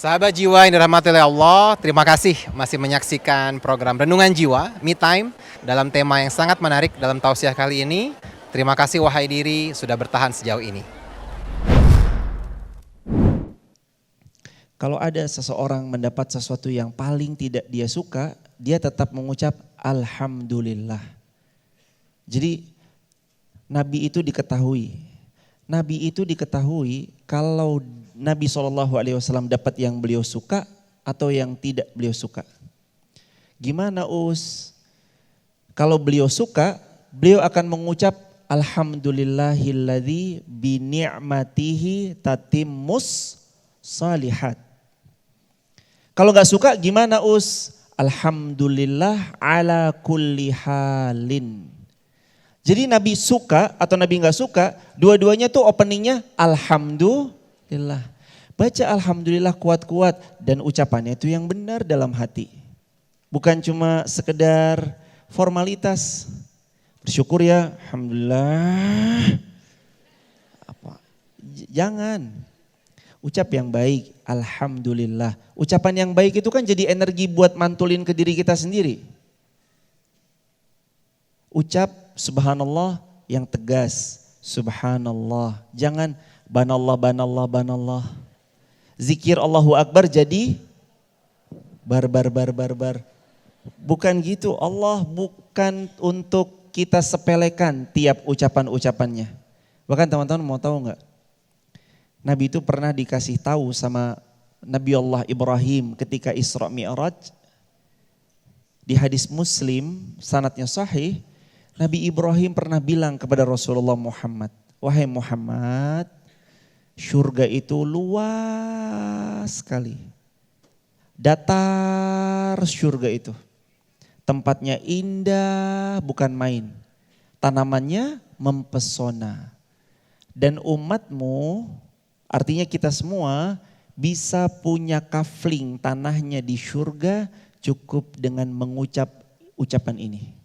Sahabat jiwa yang dirahmati oleh Allah, terima kasih masih menyaksikan program Renungan Jiwa, Me Time, dalam tema yang sangat menarik dalam tausiah kali ini. Terima kasih wahai diri sudah bertahan sejauh ini. Kalau ada seseorang mendapat sesuatu yang paling tidak dia suka, dia tetap mengucap Alhamdulillah. Jadi Nabi itu diketahui kalau Nabi SAW dapat yang beliau suka atau yang tidak beliau suka. Gimana Kalau beliau suka, beliau akan mengucap Alhamdulillahilladzi bi ni'matihi tatimmus salihat. Kalau gak suka gimana Alhamdulillah ala kulli halin. Jadi Nabi suka atau Nabi gak suka, dua-duanya tuh openingnya Alhamdulillah. Baca Alhamdulillah kuat-kuat dan ucapannya itu yang benar dalam hati. Bukan cuma sekedar formalitas. Bersyukur ya, Alhamdulillah. Jangan. Ucap yang baik, Alhamdulillah. Ucapan yang baik itu kan jadi energi buat mantulin ke diri kita sendiri. Ucap subhanallah yang tegas, subhanallah. Jangan banallah, banallah, banallah. Zikir Allahu Akbar jadi barbar. Bukan gitu, Allah bukan untuk kita sepelekan tiap ucapan-ucapannya. Bahkan teman-teman mau tahu enggak? Nabi itu pernah dikasih tahu sama Nabi Allah Ibrahim ketika Isra Mi'raj. Di hadis Muslim, sanadnya sahih, Nabi Ibrahim pernah bilang kepada Rasulullah Muhammad, wahai Muhammad, surga itu luas sekali. Datar surga itu. Tempatnya indah bukan main. Tanamannya mempesona. Dan umatmu, artinya kita semua bisa punya kafling tanahnya di surga cukup dengan mengucap ucapan ini.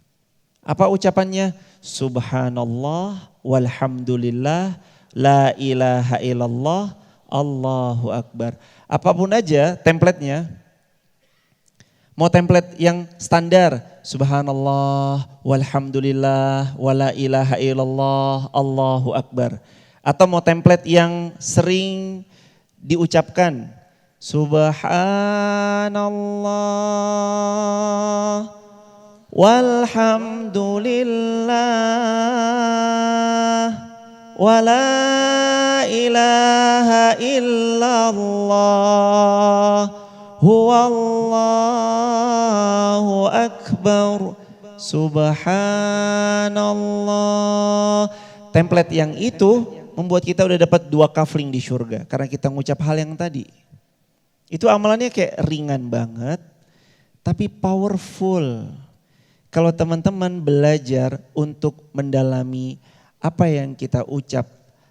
Apa ucapannya? Subhanallah walhamdulillah la ilaha illallah Allahu Akbar. Apapun aja template-nya. Mau template yang standar. Subhanallah walhamdulillah wala ilaha illallah Allahu Akbar. Atau mau template yang sering diucapkan. Subhanallah walhamdulillah wala ilaha illallah huwallahu akbar subhanallah. Template yang itu membuat kita udah dapat 2 kafling di surga karena kita ngucap hal yang tadi. Itu amalannya kayak ringan banget tapi powerful. Kalau teman-teman belajar untuk mendalami apa yang kita ucap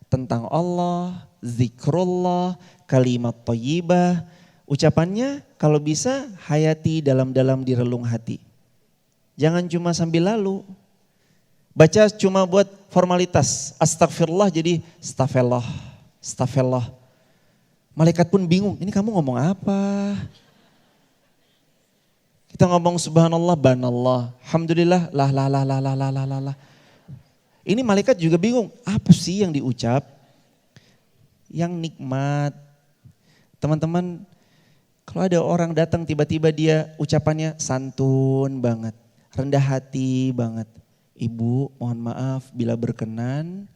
tentang Allah, zikrullah, kalimat thayyibah, ucapannya kalau bisa hayati dalam-dalam di relung hati. Jangan cuma sambil lalu. Baca cuma buat formalitas, astagfirullah jadi astagfirullah. Malaikat pun bingung, ini kamu ngomong apa? Kita ngomong subhanallah, banallah, alhamdulillah, lah. Ini malaikat juga bingung, apa sih yang diucap? Yang nikmat. Teman-teman, kalau ada orang datang tiba-tiba dia ucapannya santun banget, rendah hati banget. Ibu mohon maaf bila berkenan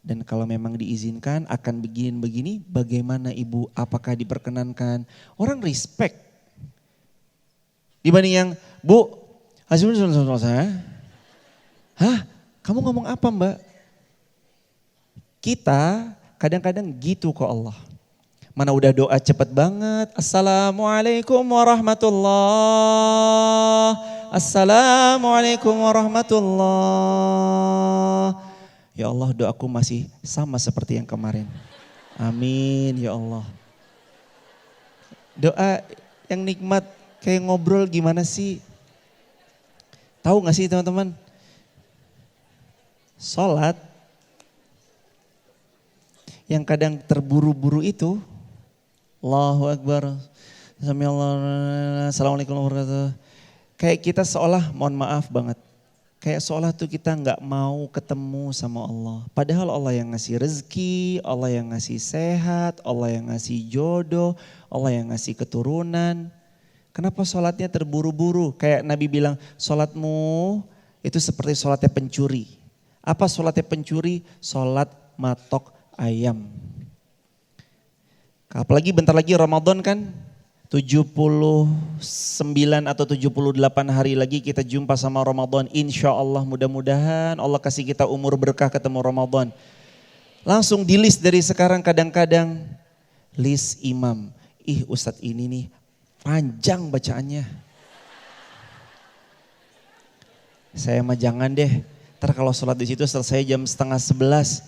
dan kalau memang diizinkan akan begini, bagaimana ibu, apakah diperkenankan? Orang respect. Dibanding yang, Bu, saya, hah? Kamu ngomong apa Mbak? Kita kadang-kadang gitu kok Allah. Mana udah doa cepet banget. Assalamualaikum warahmatullah. Assalamualaikum warahmatullah. Ya Allah, doaku masih sama seperti yang kemarin. Amin ya Allah. Doa yang nikmat kayak ngobrol gimana sih? Tahu gak sih teman-teman? Sholat yang kadang terburu-buru itu, Allahu Akbar, Assalamualaikum warahmatullahi wabarakatuh. Kayak kita seolah, mohon maaf banget, kayak seolah tuh kita nggak mau ketemu sama Allah. Padahal Allah yang ngasih rezeki, Allah yang ngasih sehat, Allah yang ngasih jodoh, Allah yang ngasih keturunan. Kenapa sholatnya terburu-buru? Kayak Nabi bilang, sholatmu itu seperti sholatnya pencuri. Apa sholatnya pencuri? Sholat matok ayam. Apalagi bentar lagi Ramadan kan, 79 atau 78 hari lagi kita jumpa sama Ramadan. Insya Allah mudah-mudahan Allah kasih kita umur berkah ketemu Ramadan. Langsung di list dari sekarang, kadang-kadang list imam. Ih Ustadz ini nih panjang bacaannya. Saya mah jangan deh, ntar kalau sholat di situ selesai jam 10:30,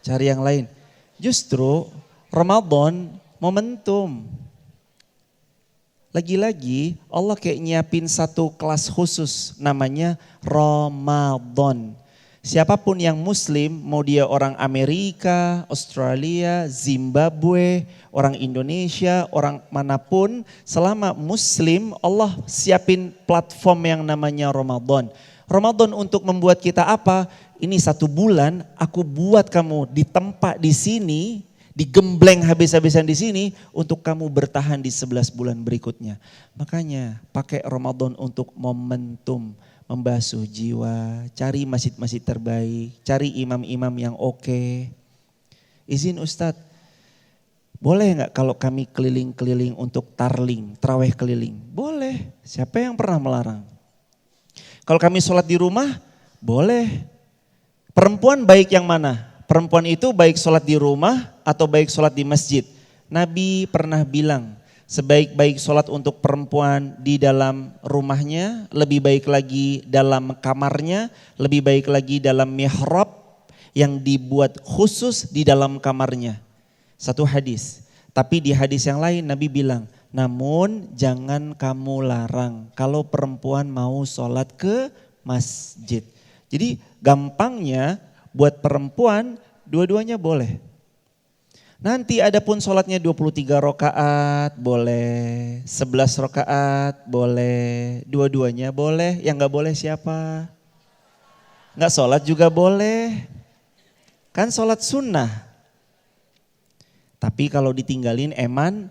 cari yang lain. Justru Ramadan momentum. Lagi-lagi Allah kayak nyiapin satu kelas khusus namanya Ramadan. Siapapun yang muslim, mau dia orang Amerika, Australia, Zimbabwe, orang Indonesia, orang manapun, selama muslim Allah siapin platform yang namanya Ramadan. Ramadan untuk membuat kita apa? Ini 1 bulan aku buat kamu ditempa di sini, digembleng habis-habisan di sini untuk kamu bertahan di 11 bulan berikutnya. Makanya pakai Ramadan untuk momentum, membasuh jiwa, cari masjid-masjid terbaik, cari imam-imam yang oke. Izin Ustadz, boleh nggak kalau kami keliling-keliling untuk tarling, tarawih keliling? Boleh, siapa yang pernah melarang? Kalau kami sholat di rumah, boleh. Perempuan baik yang mana? Perempuan itu baik sholat di rumah atau baik sholat di masjid. Nabi pernah bilang, sebaik-baik sholat untuk perempuan di dalam rumahnya, lebih baik lagi dalam kamarnya, lebih baik lagi dalam mihrab yang dibuat khusus di dalam kamarnya. Satu hadis. Tapi di hadis yang lain Nabi bilang, namun jangan kamu larang kalau perempuan mau sholat ke masjid. Jadi gampangnya buat perempuan dua-duanya boleh. Nanti adapun sholatnya 23 rakaat boleh, 11 rakaat boleh, dua-duanya boleh. Yang gak boleh siapa? Gak sholat juga boleh. Kan sholat sunnah. Tapi kalau ditinggalin eman.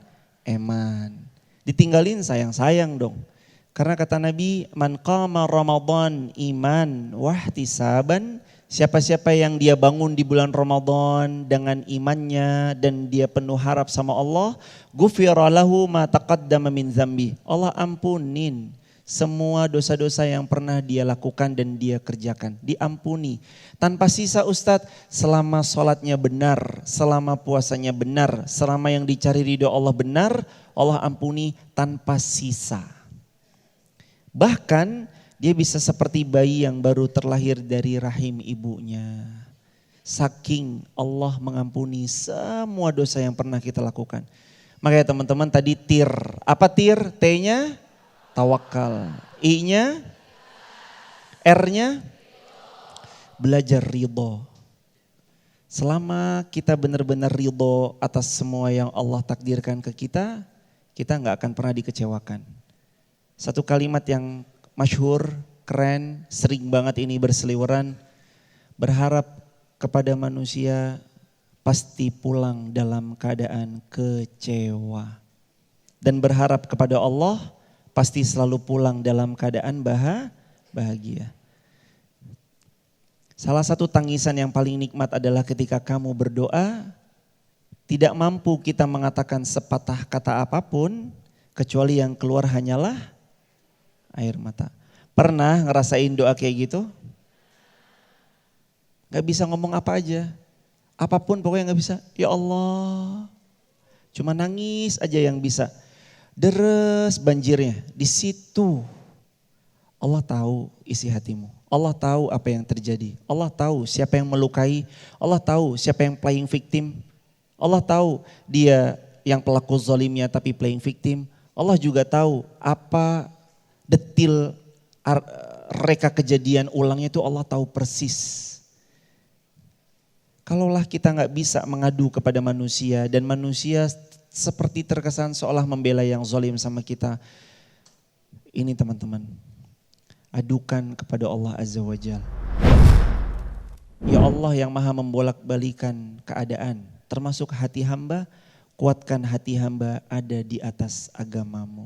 Ditinggalin sayang-sayang dong. Karena kata Nabi, man qama Ramadan iman wahtisaban, siapa-siapa yang dia bangun di bulan Ramadan dengan imannya dan dia penuh harap sama Allah, ghufira lahu ma taqaddama min dzambi. Allah ampunin semua dosa-dosa yang pernah dia lakukan dan dia kerjakan, diampuni. Tanpa sisa Ustadz, selama sholatnya benar, selama puasanya benar, selama yang dicari ridho Allah benar, Allah ampuni tanpa sisa. Bahkan dia bisa seperti bayi yang baru terlahir dari rahim ibunya. Saking Allah mengampuni semua dosa yang pernah kita lakukan. Makanya teman-teman tadi tir. Apa tir? T-nya tawakal. I-nya, R-nya belajar ridho. Selama kita benar-benar ridho atas semua yang Allah takdirkan ke kita gak akan pernah dikecewakan. Satu kalimat yang masyhur, keren, sering banget ini berseliweran. Berharap kepada manusia pasti pulang dalam keadaan kecewa. Dan berharap kepada Allah pasti selalu pulang dalam keadaan bahagia. Salah satu tangisan yang paling nikmat adalah ketika kamu berdoa, tidak mampu kita mengatakan sepatah kata apapun, kecuali yang keluar hanyalah air mata. Pernah ngerasain doa kayak gitu? Gak bisa ngomong apa aja. Apapun pokoknya gak bisa. Ya Allah. Cuma nangis aja yang bisa. Deres banjirnya. Di situ Allah tahu isi hatimu. Allah tahu apa yang terjadi. Allah tahu siapa yang melukai. Allah tahu siapa yang playing victim. Allah tahu dia yang pelaku zalimnya tapi playing victim. Allah juga tahu apa detil reka kejadian ulangnya itu Allah tahu persis. Kalaulah kita gak bisa mengadu kepada manusia dan manusia seperti terkesan seolah membela yang zalim sama kita. Ini teman-teman, adukan kepada Allah Azza wa Jalla. Ya Allah yang maha membolak-balikan keadaan, termasuk hati hamba, kuatkan hati hamba ada di atas agamamu.